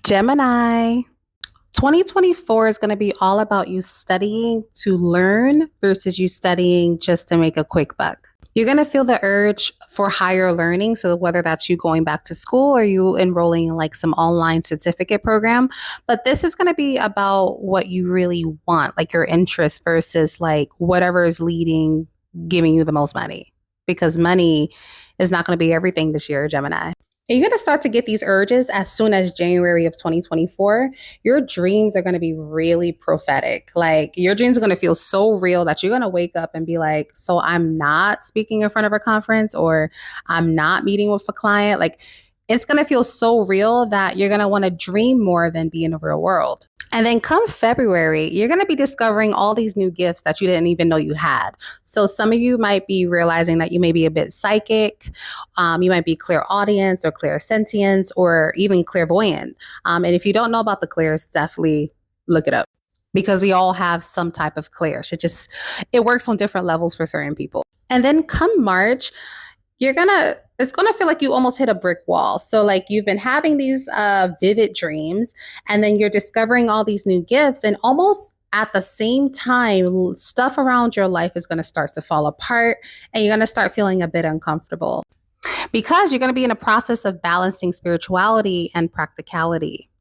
Gemini, 2024 is going to be all about you studying to learn versus you studying just to make a quick buck. You're going to feel the urge for higher learning. So, whether that's you going back to school or you enrolling in like some online certificate program, but this is going to be about what you really want, like your interest versus like whatever is leading, giving you the most money. Because money is not going to be everything this year, Gemini. And you're going to start to get these urges as soon as January of 2024. Your dreams are going to be really prophetic. Like your dreams are going to feel so real that you're going to wake up and be like, so I'm not speaking in front of a conference or I'm not meeting with a client. Like it's going to feel so real that you're going to want to dream more than be in the real world. And then come February, you're going to be discovering all these new gifts that you didn't even know you had. So some of you might be realizing that you may be a bit psychic. You might be clairaudience or clairsentience or even clairvoyant. And if you don't know about the clairs, definitely look it up because we all have some type of clair. It works on different levels for certain people. And then come March, it's gonna feel like you almost hit a brick wall. So like you've been having these vivid dreams, and then you're discovering all these new gifts, and almost at the same time, stuff around your life is gonna start to fall apart, and you're gonna start feeling a bit uncomfortable because you're gonna be in a process of balancing spirituality and practicality.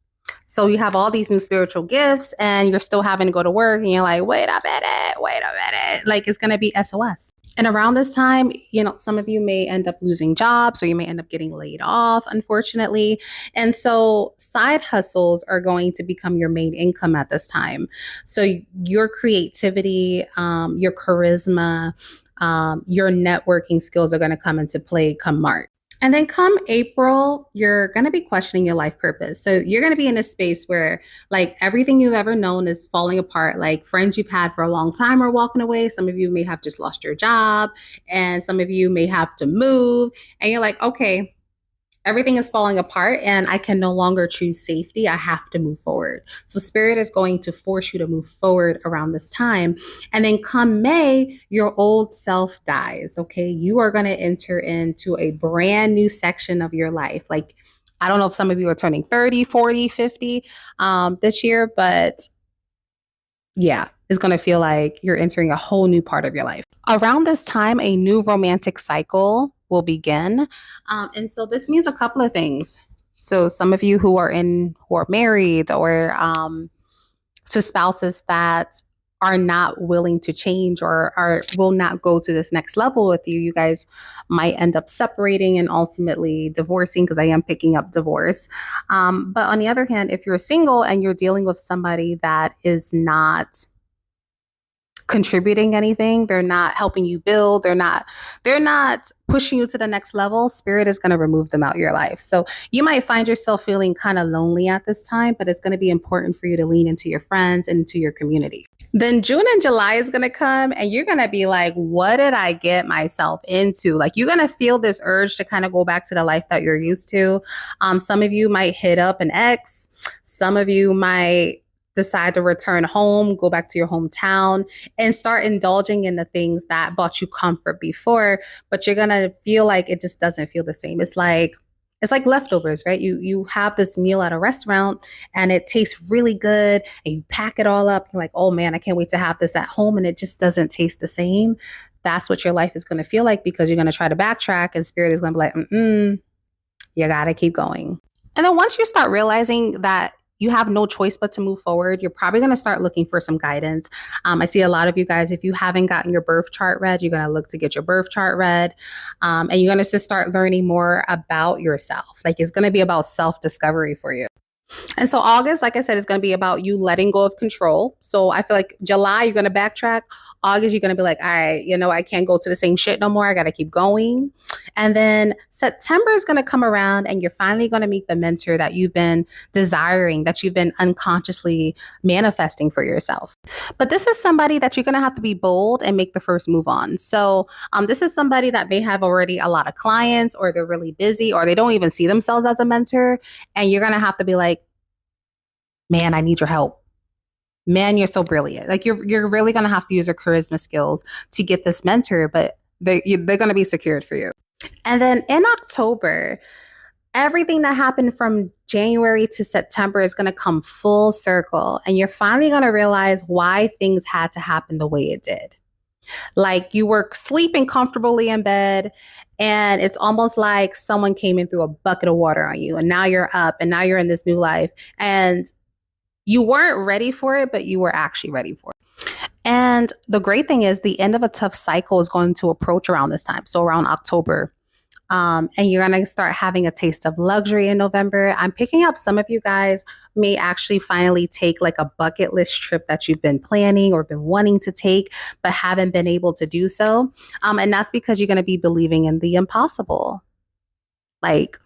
So you have all these new spiritual gifts and you're still having to go to work and you're like, wait a minute. Like it's going to be SOS. And around this time, some of you may end up losing jobs or you may end up getting laid off, unfortunately. And so side hustles are going to become your main income at this time. So your creativity, your charisma, your networking skills are going to come into play come March. And then come April, you're going to be questioning your life purpose. So you're going to be in a space where like everything you've ever known is falling apart. Like friends you've had for a long time are walking away. Some of you may have just lost your job and some of you may have to move. And you're like, okay, everything is falling apart and I can no longer choose safety. I have to move forward. So spirit is going to force you to move forward around this time. And then come May, your old self dies. Okay. You are going to enter into a brand new section of your life. Like, I don't know if some of you are turning 30, 40, 50 this year, but yeah, it's going to feel like you're entering a whole new part of your life. Around this time, a new romantic cycle will begin. And so this means a couple of things. So some of you who are married or to spouses that are not willing to change or will not go to this next level with you, you guys might end up separating and ultimately divorcing because I am picking up divorce. But on the other hand, if you're single and you're dealing with somebody that is not contributing anything, they're not helping you build, they're not pushing you to the next level, spirit is going to remove them out of your life. So you might find yourself feeling kind of lonely at this time, but it's going to be important for you to lean into your friends and into your community. Then June and July is going to come and you're going to be like, what did I get myself into? Like you're going to feel this urge to kind of go back to the life that you're used to. Some of you might hit up an ex. Some of you might decide to return home, go back to your hometown and start indulging in the things that brought you comfort before, but you're going to feel like it just doesn't feel the same. It's like leftovers, right? You have this meal at a restaurant and it tastes really good and you pack it all up. You're like, oh man, I can't wait to have this at home. And it just doesn't taste the same. That's what your life is going to feel like because you're going to try to backtrack and spirit is going to be like, you got to keep going. And then once you start realizing that you have no choice but to move forward, you're probably going to start looking for some guidance. I see a lot of you guys, if you haven't gotten your birth chart read, you're going to look to get your birth chart read. And you're going to just start learning more about yourself. Like it's going to be about self-discovery for you. And so August, like I said, is going to be about you letting go of control. So I feel like July, you're going to backtrack. August, you're going to be like, all right, I can't go to the same shit no more. I got to keep going. And then September is going to come around and you're finally going to meet the mentor that you've been desiring, that you've been unconsciously manifesting for yourself. But this is somebody that you're going to have to be bold and make the first move on. So this is somebody that may have already a lot of clients or they're really busy or they don't even see themselves as a mentor. And you're going to have to be like, man, I need your help. Man, you're so brilliant. Like you're really going to have to use your charisma skills to get this mentor, but they're going to be secured for you. And then in October, everything that happened from January to September is going to come full circle, and you're finally going to realize why things had to happen the way it did. Like you were sleeping comfortably in bed, and it's almost like someone came in threw a bucket of water on you, and now you're up, and now you're in this new life. And you weren't ready for it, but you were actually ready for it. And the great thing is, the end of a tough cycle is going to approach around this time. So around October. And you're going to start having a taste of luxury in November. I'm picking up some of you guys may actually finally take like a bucket list trip that you've been planning or been wanting to take, but haven't been able to do so. And that's because you're going to be believing in the impossible. Like,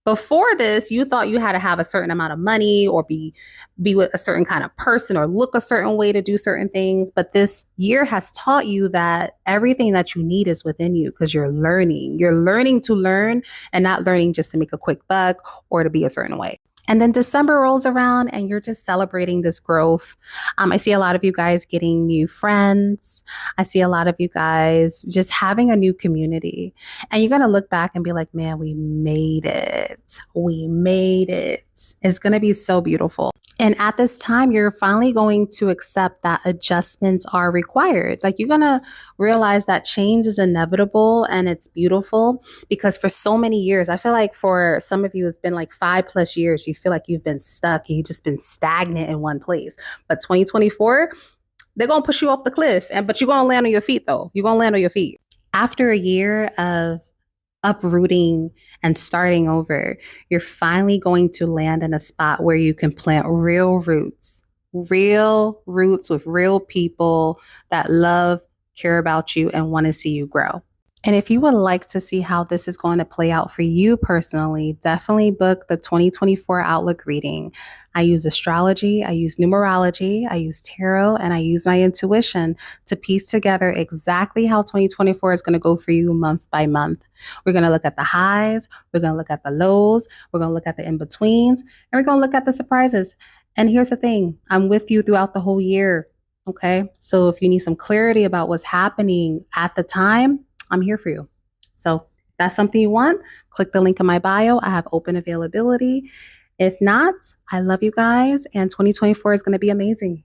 before this, you thought you had to have a certain amount of money or be with a certain kind of person or look a certain way to do certain things. But this year has taught you that everything that you need is within you because you're learning. You're learning to learn and not learning just to make a quick buck or to be a certain way. And then December rolls around and you're just celebrating this growth. I see a lot of you guys getting new friends. I see a lot of you guys just having a new community. And you're going to look back and be like, man, we made it. We made it. It's going to be so beautiful. And at this time, you're finally going to accept that adjustments are required. Like you're going to realize that change is inevitable and it's beautiful because for so many years, I feel like for some of you, it's been like 5+ years. You feel like you've been stuck and you've just been stagnant in one place. But 2024, they're going to push you off the cliff. But you're going to land on your feet though. You're going to land on your feet. After a year of uprooting and starting over, you're finally going to land in a spot where you can plant real roots with real people that love, care about you, and want to see you grow. And if you would like to see how this is going to play out for you personally, definitely book the 2024 Outlook reading. I use astrology, I use numerology, I use tarot, and I use my intuition to piece together exactly how 2024 is going to go for you month by month. We're going to look at the highs, we're going to look at the lows, we're going to look at the in-betweens, and we're going to look at the surprises. And here's the thing, I'm with you throughout the whole year. Okay, so if you need some clarity about what's happening at the time, I'm here for you. So if that's something you want, click the link in my bio. I have open availability. If not, I love you guys, and 2024 is going to be amazing.